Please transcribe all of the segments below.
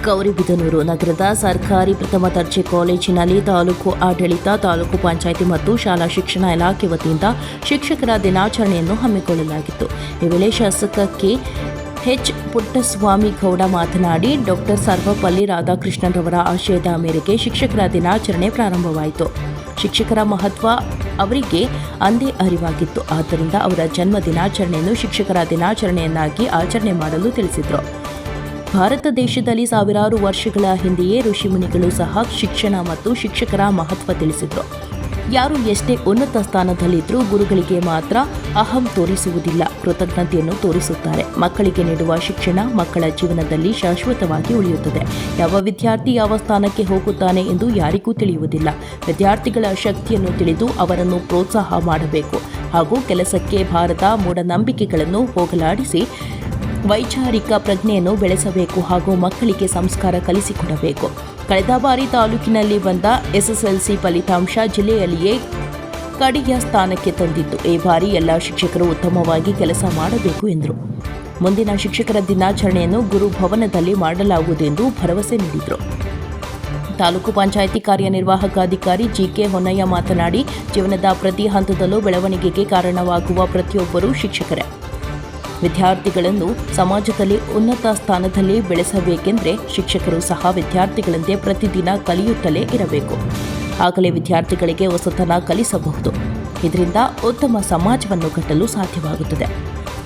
ಗೌರಿಬಿದನೂರು ನಗರದ ಸರ್ಕಾರಿ ಪ್ರಥಮ ದರ್ಜೆ ಕಾಲೇಜಿನಲ್ಲಿ ತಾಲೂಕು ಆಡಳಿತ, ತಾಲೂಕು ಪಂಚಾಯಿತಿ ಮತ್ತು ಶಾಲಾ ಶಿಕ್ಷಣ ಇಲಾಖೆ ವತಿಯಿಂದ ಶಿಕ್ಷಕರ ದಿನಾಚರಣೆಯನ್ನು ಹಮ್ಮಿಕೊಳ್ಳಲಾಗಿತ್ತು. ಈ ವೇಳೆ ಶಾಸಕ ಎಚ್ ಪುಟ್ಟಸ್ವಾಮಿ ಗೌಡ ಮಾತನಾಡಿ, ಡಾಕ್ಟರ್ ಸರ್ವಪಲ್ಲಿ ರಾಧಾಕೃಷ್ಣನ್ರವರ ಆಶಯದ ಮೇರೆಗೆ ಶಿಕ್ಷಕರ ದಿನಾಚರಣೆ ಪ್ರಾರಂಭವಾಯಿತು. ಶಿಕ್ಷಕರ ಮಹತ್ವ ಅವರಿಗೆ ಅಂದೇ ಅರಿವಾಗಿತ್ತು. ಆದ್ದರಿಂದ ಅವರ ಜನ್ಮ ದಿನಾಚರಣೆಯನ್ನು ಶಿಕ್ಷಕರ ದಿನಾಚರಣೆಯನ್ನಾಗಿ ಆಚರಣೆ ಮಾಡಲು ತಿಳಿಸಿದರು. ಭಾರತ ದೇಶದಲ್ಲಿ ಸಾವಿರಾರು ವರ್ಷಗಳ ಹಿಂದೆಯೇ ಋಷಿಮುನಿಗಳು ಸಹ ಶಿಕ್ಷಣ ಮತ್ತು ಶಿಕ್ಷಕರ ಮಹತ್ವ ತಿಳಿಸಿದರು. ಯಾರು ಎಷ್ಟೇ ಉನ್ನತ ಸ್ಥಾನದಲ್ಲಿದ್ದರೂ ಗುರುಗಳಿಗೆ ಮಾತ್ರ ಅಹಂ ತೋರಿಸುವುದಿಲ್ಲ, ಕೃತಜ್ಞತೆಯನ್ನು ತೋರಿಸುತ್ತಾರೆ. ಮಕ್ಕಳಿಗೆ ನೀಡುವ ಶಿಕ್ಷಣ ಮಕ್ಕಳ ಜೀವನದಲ್ಲಿ ಶಾಶ್ವತವಾಗಿ ಉಳಿಯುತ್ತದೆ. ಯಾವ ವಿದ್ಯಾರ್ಥಿ ಯಾವ ಸ್ಥಾನಕ್ಕೆ ಹೋಗುತ್ತಾನೆ ಎಂದು ಯಾರಿಗೂ ತಿಳಿಯುವುದಿಲ್ಲ. ವಿದ್ಯಾರ್ಥಿಗಳ ಶಕ್ತಿಯನ್ನು ತಿಳಿದು ಅವರನ್ನು ಪ್ರೋತ್ಸಾಹ ಮಾಡಬೇಕು ಹಾಗೂ ಕೆಲಸಕ್ಕೆ ಬಾರದ ಮೂಢನಂಬಿಕೆಗಳನ್ನು ಹೋಗಲಾಡಿಸಿ ವೈಚಾರಿಕ ಪ್ರಜ್ಞೆಯನ್ನು ಬೆಳೆಸಬೇಕು ಹಾಗೂ ಮಕ್ಕಳಿಗೆ ಸಂಸ್ಕಾರ ಕಲಿಸಿಕೊಡಬೇಕು. ಕಳೆದ ಬಾರಿ ತಾಲೂಕಿನಲ್ಲಿ ಬಂದ ಎಸ್ಎಸ್ಎಲ್ಸಿ ಫಲಿತಾಂಶ ಜಿಲ್ಲೆಯಲ್ಲಿಯೇ ಕಡೆಯ ಸ್ಥಾನಕ್ಕೆ ತಂದಿತ್ತು. ಈ ಬಾರಿ ಎಲ್ಲ ಶಿಕ್ಷಕರು ಉತ್ತಮವಾಗಿ ಕೆಲಸ ಮಾಡಬೇಕು ಎಂದರು. ಮುಂದಿನ ಶಿಕ್ಷಕರ ದಿನಾಚರಣೆಯನ್ನು ಗುರುಭವನದಲ್ಲಿ ಮಾಡಲಾಗುವುದು ಎಂದು ಭರವಸೆ ನೀಡಿದರು. ತಾಲೂಕು ಪಂಚಾಯಿತಿ ಕಾರ್ಯನಿರ್ವಾಹಕ ಅಧಿಕಾರಿ ಜಿಕೆ ಹೊನ್ನಯ್ಯ ಮಾತನಾಡಿ, ಜೀವನದ ಪ್ರತಿ ಹಂತದಲ್ಲೂ ಬೆಳವಣಿಗೆಗೆ ಕಾರಣವಾಗುವ ಪ್ರತಿಯೊಬ್ಬರೂ ಶಿಕ್ಷಕರೇ. ವಿದ್ಯಾರ್ಥಿಗಳನ್ನು ಸಮಾಜದಲ್ಲಿ ಉನ್ನತ ಸ್ಥಾನದಲ್ಲಿ ಬೆಳೆಸಬೇಕೆಂದರೆ ಶಿಕ್ಷಕರು ಸಹ ವಿದ್ಯಾರ್ಥಿಗಳಂತೆ ಪ್ರತಿದಿನ ಕಲಿಯುತ್ತಲೇ ಇರಬೇಕು. ಆಗಲೇ ವಿದ್ಯಾರ್ಥಿಗಳಿಗೆ ಹೊಸತನ ಕಲಿಸಬಹುದು. ಇದರಿಂದ ಉತ್ತಮ ಸಮಾಜವನ್ನು ಕಟ್ಟಲು ಸಾಧ್ಯವಾಗುತ್ತದೆ.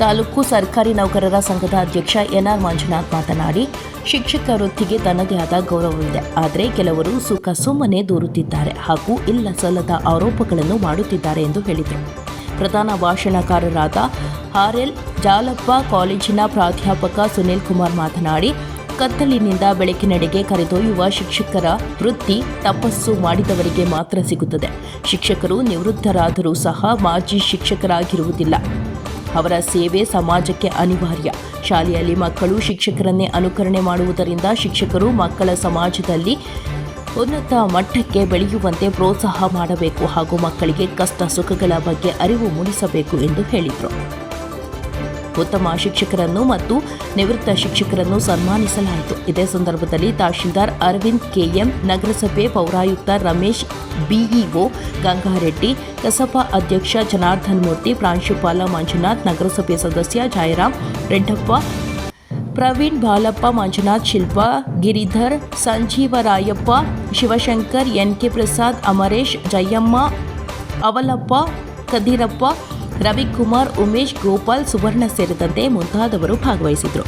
ತಾಲೂಕು ಸರ್ಕಾರಿ ನೌಕರರ ಸಂಘದ ಅಧ್ಯಕ್ಷ ಎನ್ಆರ್ ಮಂಜುನಾಥ್ ಮಾತನಾಡಿ, ಶಿಕ್ಷಕ ವೃತ್ತಿಗೆ ತನ್ನದೇ ಆದ ಗೌರವವಿದೆ. ಆದರೆ ಕೆಲವರು ಸುಮ್ಮನೆ ದೂರುತ್ತಿದ್ದಾರೆ ಹಾಗೂ ಇಲ್ಲ ಸಲ್ಲದ ಆರೋಪಗಳನ್ನು ಮಾಡುತ್ತಿದ್ದಾರೆ ಎಂದು ಹೇಳಿದರು. ಪ್ರಧಾನ ಭಾಷಣಕಾರರಾದ ಆರ್ಎಲ್ ಜಾಲಪ್ಪ, ಕಾಲೇಜಿನ ಪ್ರಾಧ್ಯಾಪಕ ಸುನೀಲ್ ಕುಮಾರ್ ಮಾತನಾಡಿ, ಕತ್ತಲಿನಿಂದ ಬೆಳಕಿನೆಡೆಗೆ ಕರೆದೊಯ್ಯುವ ಶಿಕ್ಷಕರ ವೃತ್ತಿ ತಪಸ್ಸು ಮಾಡಿದವರಿಗೆ ಮಾತ್ರ ಸಿಗುತ್ತದೆ. ಶಿಕ್ಷಕರು ನಿವೃತ್ತರಾದರೂ ಸಹ ಮಾಜಿ ಶಿಕ್ಷಕರಾಗಿರುವುದಿಲ್ಲ. ಅವರ ಸೇವೆ ಸಮಾಜಕ್ಕೆ ಅನಿವಾರ್ಯ. ಶಾಲೆಯಲ್ಲಿ ಮಕ್ಕಳು ಶಿಕ್ಷಕರನ್ನೇ ಅನುಕರಣೆ ಮಾಡುವುದರಿಂದ ಶಿಕ್ಷಕರು ಮಕ್ಕಳ ಸಮಾಜದಲ್ಲಿ ಉನ್ನತ ಮಟ್ಟಕ್ಕೆ ಬೆಳೆಯುವಂತೆ ಪ್ರೋತ್ಸಾಹ ಮಾಡಬೇಕು ಹಾಗೂ ಮಕ್ಕಳಿಗೆ ಕಷ್ಟ ಸುಖಗಳ ಬಗ್ಗೆ ಅರಿವು ಮೂಡಿಸಬೇಕು ಎಂದು ಹೇಳಿದರು. ಉತ್ತಮ ಶಿಕ್ಷಕರನ್ನು ಮತ್ತು ನಿವೃತ್ತ ಶಿಕ್ಷಕರನ್ನು ಸನ್ಮಾನಿಸಲಾಯಿತು. ಇದೇ ಸಂದರ್ಭದಲ್ಲಿ ತಹಶೀಲ್ದಾರ್ ಅರವಿಂದ್ ಕೆಎಂ, ನಗರಸಭೆ ಪೌರಾಯುಕ್ತ ರಮೇಶ್, ಬಿಇಒ ಗಂಗಾರೆಡ್ಡಿ, ಕಸಪ ಅಧ್ಯಕ್ಷ ಜನಾರ್ದನ್ ಮೂರ್ತಿ, ಪ್ರಾಂಶುಪಾಲ ಮಂಜುನಾಥ್, ನಗರಸಭೆ ಸದಸ್ಯ ಜಯರಾಮ್, ರೆಡ್ಡಪ್ಪ, ಪ್ರವೀಣ್, ಬಾಲಪ್ಪ, ಮಂಜುನಾಥ್, ಶಿಲ್ಪಾ, ಗಿರಿಧರ್, ಸಂಜೀವರಾಯಪ್ಪ, ಶಿವಶಂಕರ್, ಎನ್ಕೆ ಪ್ರಸಾದ್, ಅಮರೇಶ್, ಜಯಮ್ಮ, ಅವಲಪ್ಪ, ಕದಿರಪ್ಪ, ರವಿಕುಮಾರ್, ಉಮೇಶ್, ಗೋಪಾಲ್, ಸುವರ್ಣ ಸೇರಿದಂತೆ ಮುಂತಾದವರು ಭಾಗವಹಿಸಿದರು.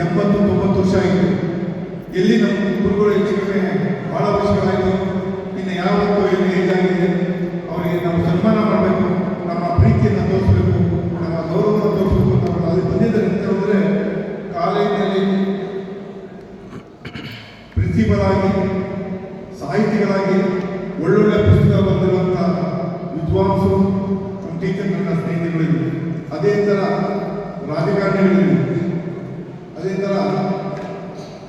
ಎಂಬತ್ತು 90 ವರ್ಷ ಆಯಿತು. ಎಲ್ಲಿ ನಮ್ಮ ಗುರುಗಳು ಹೆಚ್ಚು ಕಡಿಮೆ ಭಾಳ ವರ್ಷಗಳಾಯಿತು. ಇನ್ನು ಯಾವತ್ತೂ ಏನು ಏಜಾಗಿದೆ ಅವರಿಗೆ ನಾವು ಸನ್ಮಾನ ಮಾಡಬೇಕು, ನಮ್ಮ ಪ್ರೀತಿಯನ್ನು ತೋರಿಸಬೇಕು, ನಮ್ಮ ಗೌರವವನ್ನು ತೋರಿಸಬೇಕು. ನಾವು ಅಲ್ಲಿ ಬಂದಿದ್ದಾರೆ ಅಂತ ಹೇಳಿದ್ರೆ ಕಾಲೇಜಿನಲ್ಲಿ ಪ್ರಿನ್ಸಿಪಲ್ ಆಗಿ, ಸಾಹಿತಿಗಳಾಗಿ ಒಳ್ಳೊಳ್ಳೆ ಪುಸ್ತಕ ಬಂದಿರುವಂಥ ವಿದ್ವಾಂಸರು ನಮ್ಮ ಟೀಚರ್, ನನ್ನ ಸ್ನೇಹಿತರುಗಳಿವೆ. ಅದೇ ಥರ ರಾಜಕಾರಣಿಗಳಿವೆ. ಅದೇ ಥರ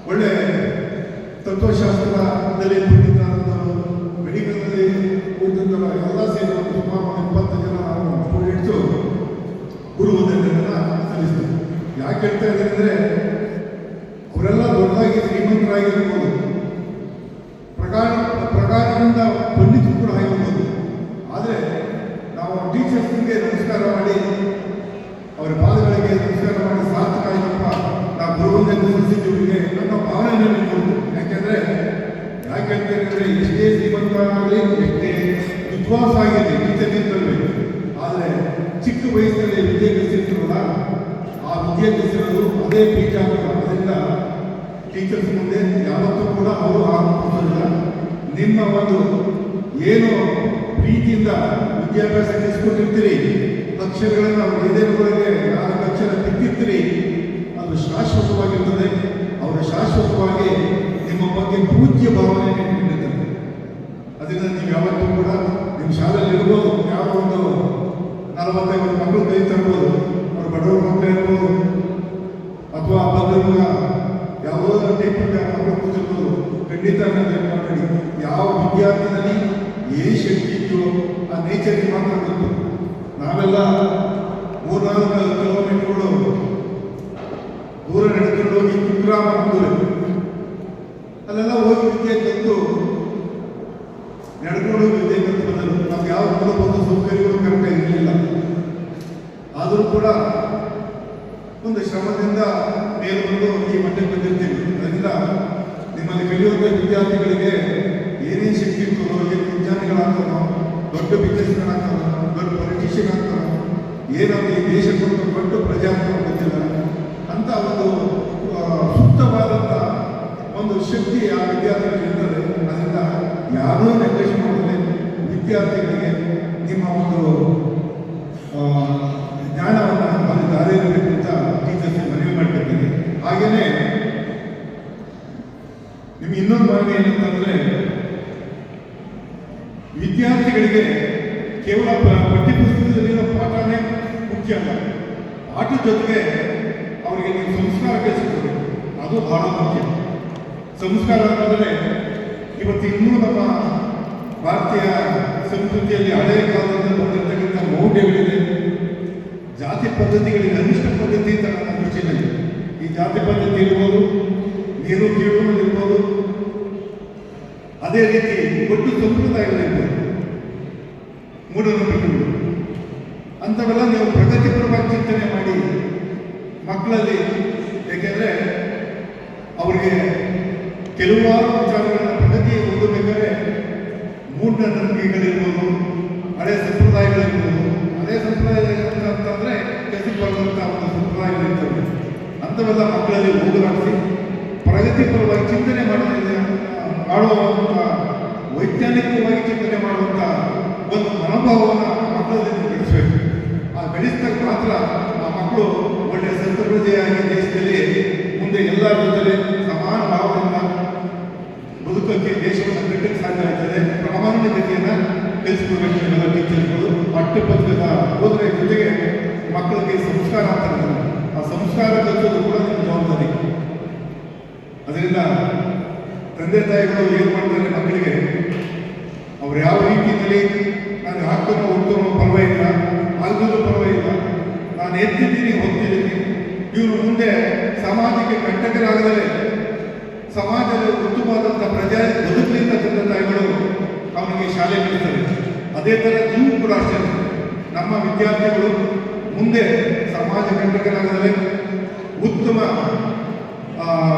ಒಳ್ಳೆ ತತ್ವಶಾಸ್ತ್ರದಲ್ಲಿ ಓದಿದಂಥವರು, ಮೆಡಿಕಲ್ನಲ್ಲಿ ಓದಿದಂಥವರು ಎಲ್ಲ ಸೇರಿ ಸುಮಾರು 20 ಜನ ಸ್ಟೂಡೆಂಟ್ಸು ಗುರು ವಂದನೆಯನ್ನು ಸಲ್ಲಿಸ್ತಾರೆ. ಯಾಕೆ ಹೇಳ್ತಾ ಇದ್ದಾರೆ ಅಂದರೆ, ಅವರೆಲ್ಲ ದೊಡ್ಡದಾಗಿ ಶ್ರೀಮಂತರಾಗಿರ್ಬೋದು, ಪ್ರಕಾರದಿಂದ ಪಂಡಿತರು ಕೂಡ ಆಗಿರ್ಬೋದು. ಆದರೆ ನಾವು ಟೀಚರ್ಸ್ಗೆ ನಮಸ್ಕಾರ ಮಾಡಿ, ಅವರ ಪಾದಗಳಿಗೆ ನಮಸ್ಕಾರ ಮಾಡಿ, ಸಾರ್ಥಕ ಆಯ್ತಪ್ಪ ನಾವು ಗುರುವಂದನೆ ಸಲ್ಲಿಸಿದ್ದವರಿಗೆ ನನ್ನ ಭಾವನೆ ಕೊಡ್ತು. ಯಾಕೆಂದರೆ ಎಷ್ಟೇ ಶ್ರೀಮಂತರಾಗಲಿ, ಎಷ್ಟೇ ವಿದ್ವಾಂಸ ಆಗಿದೆ ಟೀಚರ್ನಿಂದಲೇ, ಆದರೆ ಚಿಕ್ಕ ವಯಸ್ಸಿನಲ್ಲಿ ವಿದ್ಯೆ ಕಲಿಸಿರ್ತೀವಲ್ಲ, ಆ ವಿದ್ಯೆ ಕಲಿಸಿರೋದು ಅದೇ ಬೀಜ. ಅದರಿಂದ ಟೀಚರ್ಸ್ ಮುಂದೆ ಯಾವತ್ತೂ ಕೂಡ ಅವರು ಆರಂಭಿಸೋದಿಲ್ಲ. ನಿಮ್ಮ ಒಂದು ಏನು ಪ್ರೀತಿಯಿಂದ ವಿದ್ಯಾಭ್ಯಾಸ ಕಲಿಸ್ಕೊಟ್ಟಿರ್ತೀರಿ, ಅಕ್ಷರಗಳನ್ನು ವೇದನೆಗಳಿಗೆ 4 ಅಕ್ಷರ ತಿದ್ದಿರ್ತೀರಿ, ಅದು ಶಾಶ್ವತವಾಗಿರ್ತದೆ. ಅವರ ಶಾಶ್ವತವಾಗಿ ನಿಮ್ಮ ಬಗ್ಗೆ ಪೂಜ್ಯ ಭಾವನೆ ನೀಡುತ್ತದೆ. ಅದರಿಂದ ನೀವು ಯಾವತ್ತೂ ಕೂಡ ನಿಮ್ಮ ಶಾಲೆಯಲ್ಲಿ ಇರ್ಬೋದು, ಯಾವ ಒಂದು 40-50 ಮಕ್ಕಳು ಕಲಿತಾ ಇರ್ಬೋದು, ಅವ್ರು ಬಡವರು ಮಕ್ಕಳು ಇರ್ಬೋದು, ಅಥವಾ ಯಾವುದೋ ಟೈಪ್ ಮಕ್ಕಳು ಖಂಡಿತ ಮಾಡಬೇಡಿ. ಯಾವ ವಿದ್ಯಾರ್ಥಿನಲ್ಲಿ ಏನು ಶಕ್ತಿ ಇದೆಯೋ ಆ ನೇಚರ್ಗೆ ಮಾತ್ರ ಗೊತ್ತು. ನಾವೆಲ್ಲ 3-4 ಕಿಲೋಮೀಟರ್ಗಳು ದೂರ ನಡೆದುಕೊಂಡು ಹೋಗಿ ಕುಗ್ರಾಮ ದೂರ ಅಲ್ಲೆಲ್ಲ ಹೋಗಿ ವಿದ್ಯೆ ಕಲಿತು ನಡ್ಕೊಂಡು ವಿದ್ಯೆ ಕಲಿತು ಬಂದರು. ನಾವು ಯಾವ ಮೂಲಭೂತ ಸೌಕರ್ಯಗಳು ಕರೆಕ್ಟಾಗಿ ಇರಲಿಲ್ಲ. ಆದರೂ ಕೂಡ ಒಂದು ಶ್ರಮದಿಂದ ಮೇಲೆ ಬಂದು ಈ ಮಟ್ಟಕ್ಕೆ ಬಂದಿರ್ತೀವಿ. ಅದರಿಂದ ನಿಮ್ಮಲ್ಲಿ ಕಲಿಯುವಂಥ ವಿದ್ಯಾರ್ಥಿಗಳಿಗೆ ಏನೇನು ಶಕ್ತಿ ಇರ್ತದೋ, ಏನು ವಿಜ್ಞಾನಿಗಳಾಗ್ತಾನೋ, ದೊಡ್ಡ ಬಿಸ್ನೆಸ್ಗಳಾಗ್ತಾನೋ, ದೊಡ್ಡ ಪೊಲಿಟಿಷಿಯನ್ ಆಗ್ತಾನೋ, ಏನಾದರೂ ಈ ದೇಶಕ್ಕೊಂದು ದೊಡ್ಡ ಪ್ರಜಾಪ್ರಭುತ್ವ ಗೊತ್ತಿಲ್ಲ ಅಂತ ಒಂದು ಸೂಕ್ತವಾದಂಥ ಒಂದು ಶಕ್ತಿ ಆ ವಿದ್ಯಾರ್ಥಿಗಳಿಗೆ ಇರ್ತದೆ. ಅದರಿಂದ ಯಾರೂ ನಿರ್ದೇಶ ಮಾಡಿದ್ರೆ ವಿದ್ಯಾರ್ಥಿಗಳಿಗೆ ನಿಮ್ಮ ಒಂದು ಜ್ಞಾನವನ್ನು ಅಲ್ಲಿ ದಾರಿಯಲ್ಲಿರಬೇಕು ಅಂತ ಟೀಚರ್ಸ್ ಮನವಿ ಮಾಡ್ತಿದ್ದೀನಿ. ಹಾಗೆಯೇ ನಿಮ್ಗೆ ಇನ್ನೊಂದು ಮನವಿ ಏನಂತಂದರೆ, ವಿದ್ಯಾರ್ಥಿಗಳಿಗೆ ಕೇವಲ ಪಠ್ಯಪುಸ್ತಕದಲ್ಲಿರೋ ಪಾಠನೇ ಮುಖ್ಯ ಅಲ್ಲ. ಆಟದ ಜೊತೆಗೆ ಅವರಿಗೆ ನೀವು ಸಂಸ್ಕಾರ ಕಲಿಸಿಕೊಡ್ಬೇಕು, ಅದು ಬಹಳ ಮುಖ್ಯ. ಸಂಸ್ಕಾರ ಅಂತಂದರೆ ಇವತ್ತು ಇನ್ನೂ ನಮ್ಮ ಭಾರತೀಯ ಸಂಸ್ಕೃತಿಯಲ್ಲಿ ಹಳೆಯ ಕಾಲದಿಂದ ಬಂದಿರತಕ್ಕಂಥ ಮೌಢ್ಯಗಳಿದೆ, ಜಾತಿ ಪದ್ಧತಿಗಳಿಗೆ ಅನಿಷ್ಟ ಪದ್ಧತಿ ಅಂತ ನನ್ನ ದೃಷ್ಟಿಯಲ್ಲಿ. ಈ ಜಾತಿ ಪದ್ಧತಿ ಇರ್ಬೋದು, ನೀರು ಕೀಳುವುದು ಇರ್ಬೋದು, ಅದೇ ರೀತಿ ಒಟ್ಟು ಸಂಪ್ರದಾಯಗಳಿರ್ಬೋದು, ಮೂಢನಂಬಿಕೆಗಳು ಅಂಥವೆಲ್ಲ ನೀವು ಪ್ರಗತಿಪರವಾಗಿ ಚಿಂತನೆ ಮಾಡಿ ಮಕ್ಕಳಲ್ಲಿ. ಏಕೆಂದರೆ ಅವರಿಗೆ ಕೆಲವಾರು ವಿಚಾರಗಳನ್ನ ಪ್ರಗತಿ ಓದಬೇಕಾದ್ರೆ ಮೂಢನಂಬಿಕೆಗಳಿರ್ಬೋದು, ಹಳೆ ಸಂಪ್ರದಾಯಗಳಿರ್ಬೋದು. ಹಳೆ ಸಂಪ್ರದಾಯ ಅಂತಂದರೆ ಕೆಸರು ಬರುವಂಥ ಒಂದು ಸಂಪ್ರದಾಯಗಳಿರ್ತವೆ. ಅಂಥವೆಲ್ಲ ಮಕ್ಕಳಲ್ಲಿ ಹೋಗಲಾಡಿಸಿ ಪ್ರಗತಿಪರವಾಗಿ ಚಿಂತನೆ ಮಾಡುವಂಥ ವೈಜ್ಞಾನಿಕವಾಗಿ ಚಿಂತನೆ ಮಾಡುವಂಥ ಒಂದು ಮನೋಭಾವವನ್ನು ಮಕ್ಕಳಲ್ಲಿ ಬೆಳೆಸಬೇಕು. ಆ ಬೆಳೆಸಿದಾಗ ಮಾತ್ರ ಆ ಮಕ್ಕಳು ಒಳ್ಳೆಯ ಸಂತೃಪ್ತಿಯಾಗಿ ದೇಶದಲ್ಲಿ ಮುಂದೆ ಎಲ್ಲರ ಜೊತೆ ಸಮಾನ ಭಾವದಿಂದ ಬದುಕೋಕ್ಕೆ, ದೇಶವನ್ನು ಕಟ್ಟಕ್ಕೆ ಸಾಧ್ಯ ಆಗ್ತದೆ. ಪ್ರಾಮಾಣಿಕತೆಯನ್ನು ಕಲಿಸ್ಕೊಡ್ಬೇಕು ಎಲ್ಲ ಟೀಚರ್ಗಳು. ಪಠ್ಯಪುಸ್ತಕ ಓದರ ಜೊತೆಗೆ ಮಕ್ಕಳಿಗೆ ಸಂಸ್ಕಾರ ಅಂತ ಆ ಸಂಸ್ಕಾರ ಕಲಿಸೋದು ಕೂಡ ನಿಮ್ಮ ಜವಾಬ್ದಾರಿ. ಅದರಿಂದ ತಂದೆ ತಾಯಿಗಳು ಏನು ಮಾಡ್ತಾರೆ ಮಕ್ಕಳಿಗೆ, ಅವ್ರು ಯಾವ ರೀತಿಯಲ್ಲಿ ನಾನು ಹಾಕ್ತನೋ ಹುಡ್ತನೋ ಪರವಾಗಿಲ್ಲ, ಆಗದೂ ಪರವಾಗಿಲ್ಲ, ನಾನು ಎತ್ತಿದ್ದೀನಿ ಹೋಗ್ತಿದ್ದೀನಿ, ಇವರು ಮುಂದೆ ಸಮಾಜಕ್ಕೆ ಕಂಟಕರಾಗದರೆ ಸಮಾಜದ ಉತ್ತಮವಾದಂಥ ಪ್ರಜೆ ಬದುಕಲಿಂದ ತಂದೆ ತಾಯಿಗಳು ಅವನಿಗೆ ಶಾಲೆ ಕಲಿಸ್ತಾರೆ. ಅದೇ ಥರ ನೀವು ಕೂಡ ಅಷ್ಟೇ. ನಮ್ಮ ವಿದ್ಯಾರ್ಥಿಗಳು ಮುಂದೆ ಸಮಾಜ ಕಂಟಕರಾಗದರೆ ಉತ್ತಮ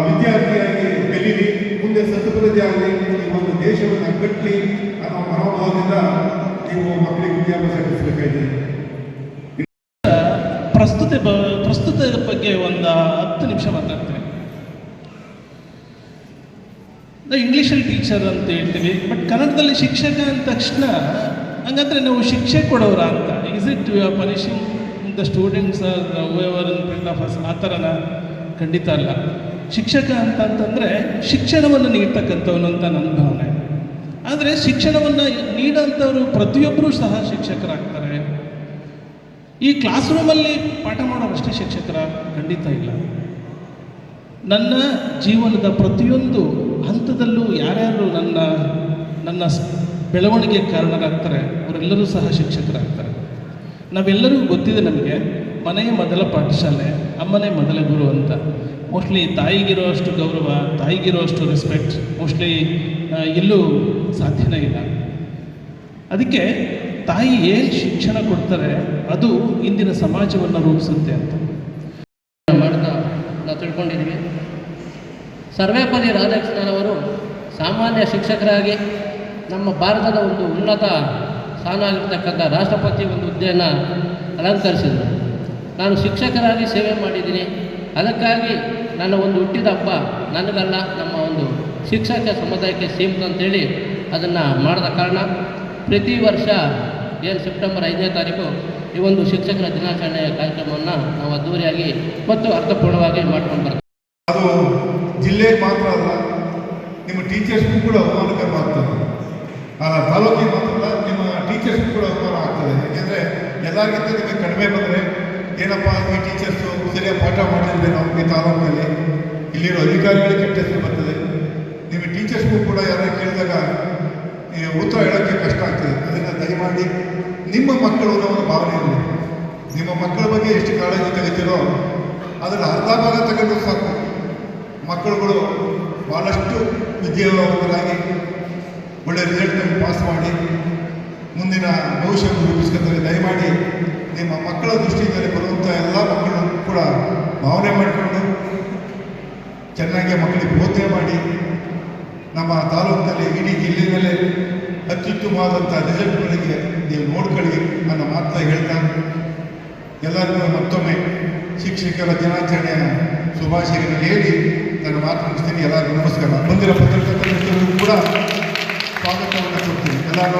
ವಿದ್ಯಾರ್ಥಿಯಾಗಿ ಬೆಳೀಲಿ, ಮುಂದೆ ಸತ್ಪ್ರಜೆ ಆಗಲಿ, ಈ ಒಂದು ದೇಶವನ್ನು ಕಟ್ಟಲಿ ಅನ್ನೋ ಮನೋಭಾವದಿಂದ ನೀವು ಮಕ್ಕಳಿಗೆ ವಿದ್ಯಾಭ್ಯಾಸ ಕಲಿಸಬೇಕಾಗಿದೆ. ಪ್ರಸ್ತುತ ಬಗ್ಗೆ ಒಂದು 10 ನಿಮಿಷ ಮಾತಾಡ್ತೀನಿ. ನಾವು ಇಂಗ್ಲೀಷಲ್ಲಿ ಟೀಚರ್ ಅಂತ ಹೇಳ್ತೀವಿ, ಬಟ್ ಕನ್ನಡದಲ್ಲಿ ಶಿಕ್ಷಕ ಅಂದ ತಕ್ಷಣ ಹಂಗಂದ್ರೆ ನಾವು ಶಿಕ್ಷೆ ಕೊಡೋರ ಅಂತ. Is it you are punishing the students or whoever in front of us? ಆ ಥರನ ಖಂಡಿತ ಅಲ್ಲ. ಶಿಕ್ಷಕ ಅಂತಂದರೆ ಶಿಕ್ಷಣವನ್ನು ನೀಡ್ತಕ್ಕಂಥವನು ಅಂತ ನನ್ನ ಭಾವನೆ. ಆದರೆ ಶಿಕ್ಷಣವನ್ನು ನೀಡೋಂಥವ್ರು ಪ್ರತಿಯೊಬ್ಬರೂ ಸಹ ಶಿಕ್ಷಕರಾಗ್ತಾರೆ. ಈ ಕ್ಲಾಸ್ ರೂಮಲ್ಲಿ ಪಾಠ ಮಾಡೋರಷ್ಟೇ ಶಿಕ್ಷಕರ ಖಂಡಿತ ಇಲ್ಲ. ನನ್ನ ಜೀವನದ ಪ್ರತಿಯೊಂದು ಹಂತದಲ್ಲೂ ಯಾರ್ಯಾರು ನನ್ನ ಬೆಳವಣಿಗೆ ಕಾರಣರಾಗ್ತಾರೆ ಅವರೆಲ್ಲರೂ ಸಹ ಶಿಕ್ಷಕರಾಗ್ತಾರೆ. ನಾವೆಲ್ಲರಿಗೂ ಗೊತ್ತಿದೆ, ನಮಗೆ ಮನೆಯ ಮೊದಲ ಪಾಠಶಾಲೆ, ಅಮ್ಮನೇ ಮೊದಲ ಗುರು ಅಂತ. ಮೋಸ್ಟ್ಲಿ ತಾಯಿಗಿರೋ ಅಷ್ಟು ಗೌರವ, ತಾಯಿಗಿರೋ ಅಷ್ಟು ರೆಸ್ಪೆಕ್ಟ್ ಮೋಸ್ಟ್ಲಿ ಎಲ್ಲೂ ಸಾಧ್ಯನೇ ಇಲ್ಲ. ಅದಕ್ಕೆ ತಾಯಿ ಏನು ಶಿಕ್ಷಣ ಕೊಡ್ತಾರೆ ಅದು ಇಂದಿನ ಸಮಾಜವನ್ನು ರೂಪಿಸುತ್ತೆ ಅಂತ ಮಾಡ್ತಾ ನಾವು ತಿಳ್ಕೊಂಡಿದ್ವಿ. ಸರ್ವೇಪಲ್ಲಿ ರಾಧಾಕೃಷ್ಣನ್ ಅವರು ಸಾಮಾನ್ಯ ಶಿಕ್ಷಕರಾಗಿ ನಮ್ಮ ಭಾರತದ ಒಂದು ಉನ್ನತ ಸ್ಥಾನ ಆಗಿರ್ತಕ್ಕಂಥ ರಾಷ್ಟ್ರಪತಿ ಒಂದು ಹುದ್ದೆಯನ್ನು ಅಲಂಕರಿಸಿದರು. ನಾನು ಶಿಕ್ಷಕರಾಗಿ ಸೇವೆ ಮಾಡಿದ್ದೀನಿ, ಅದಕ್ಕಾಗಿ ನನ್ನ ಒಂದು ಹುಟ್ಟಿದ ಹಬ್ಬ ನನಗಲ್ಲ, ನಮ್ಮ ಒಂದು ಶಿಕ್ಷಕ ಸಮುದಾಯಕ್ಕೆ ಸೀಮಿತ ಅಂತೇಳಿ ಅದನ್ನು ಮಾಡಿದ ಕಾರಣ ಪ್ರತಿ ವರ್ಷ ಏನು ಸೆಪ್ಟೆಂಬರ್ 5ನೇ ತಾರೀಕು ಈ ಒಂದು ಶಿಕ್ಷಕರ ದಿನಾಚರಣೆಯ ಕಾರ್ಯಕ್ರಮವನ್ನು ನಾವು ಅದ್ದೂರಿಯಾಗಿ ಮತ್ತು ಅರ್ಥಪೂರ್ಣವಾಗಿ ಮಾಡ್ಕೊಂಡು ಬರ್ತೀವಿ. ಅದು ಜಿಲ್ಲೆಗೆ ಮಾತ್ರ ಅಲ್ಲ, ನಿಮ್ಮ ಟೀಚರ್ಸ್ಗೂ ಕೂಡ ಅವಮಾನಕರವಾಗ್ತದೆ. ತಾಲೂಕಿಗೆ ಮಾತ್ರ ಅಲ್ಲ, ನಿಮ್ಮ ಟೀಚರ್ಸ್ಗೂ ಕೂಡ ಅವಮಾನ ಆಗ್ತದೆ. ಯಾಕೆಂದರೆ ಎಲ್ಲರಿಗಿಂತ ನಿಮಗೆ ಕಡಿಮೆ ಬಂದರೆ ಏನಪ್ಪ ಈ ಟೀಚರ್ಸು ಸರಿಯಾಗಿ ಪಾಠ ಮಾಡಲಿಲ್ಲ ನಾವು ಈ ತಾಲೂಕಿನಲ್ಲಿ, ಇಲ್ಲಿರೋ ಅಧಿಕಾರಿಗಳಿಗೆ ಕೆಟ್ಟ ಹೆಸರು ಬರ್ತದೆ. ನಿಮ್ಮ ಟೀಚರ್ಸ್ಗೂ ಆಗ್ತದೆ. ಅದನ್ನು ದಯಮಾಡಿ ನಿಮ್ಮ ಮಕ್ಕಳು ಅನ್ನೋ ಭಾವನೆ ಇರಲಿ. ನಿಮ್ಮ ಮಕ್ಕಳ ಬಗ್ಗೆ ಎಷ್ಟು ಕಾಳಜಿ ತೆಗಿತೀರೋ ಅದನ್ನು ಅರ್ಧ ಭಾಗ ತಗೊಂಡ್ರು ಸಾಕು. ಮಕ್ಕಳುಗಳು ಭಾಳಷ್ಟು ವಿದ್ಯಾವಂತರಾಗಿ ಒಳ್ಳೆಯ ರಿಸಲ್ಟ್ನಲ್ಲಿ ಪಾಸ್ ಮಾಡಿ ಮುಂದಿನ ಭವಿಷ್ಯವನ್ನು ರೂಪಿಸ್ಕೊತಾರೆ. ದಯಮಾಡಿ ನಿಮ್ಮ ಮಕ್ಕಳ ದೃಷ್ಟಿಯಿಂದಲೇ ಬರುವಂಥ ಎಲ್ಲ ಮಕ್ಕಳು ಕೂಡ ಭಾವನೆ ಮಾಡಿಕೊಂಡು ಚೆನ್ನಾಗಿ ಮಕ್ಕಳಿಗೆ ಬೋಧನೆ ಮಾಡಿ ನಮ್ಮ ತಾಲೂಕಿನಲ್ಲಿ ಇಡೀ ಜಿಲ್ಲೆಯಲ್ಲೇ ಅತ್ಯುತ್ತಮವಾದಂಥ ರಿಸಲ್ಟ್ಗಳಿಗೆ ನೀವು ನೋಡ್ಕೊಳ್ಳಿ ಅನ್ನೋ ಮಾತನ್ನ ಹೇಳ್ತಾ ಎಲ್ಲರಿಗೂ ಮತ್ತೊಮ್ಮೆ ಶಿಕ್ಷಕರ ದಿನಾಚರಣೆಯ ಶುಭಾಶಯಗಳನ್ನು ಹೇಳಿ ನನ್ನ ಮಾತು ಮುಗಿಸ್ತೀನಿ. ಎಲ್ಲರಿಗೂ ನಮಸ್ಕಾರ. ಬಂದಿರೋ ಪತ್ರಕರ್ತರಿಗೂ ಕೂಡ ಸ್ವಾಗತವನ್ನು ಕೊಡ್ತೀನಿ. ಎಲ್ಲರೂ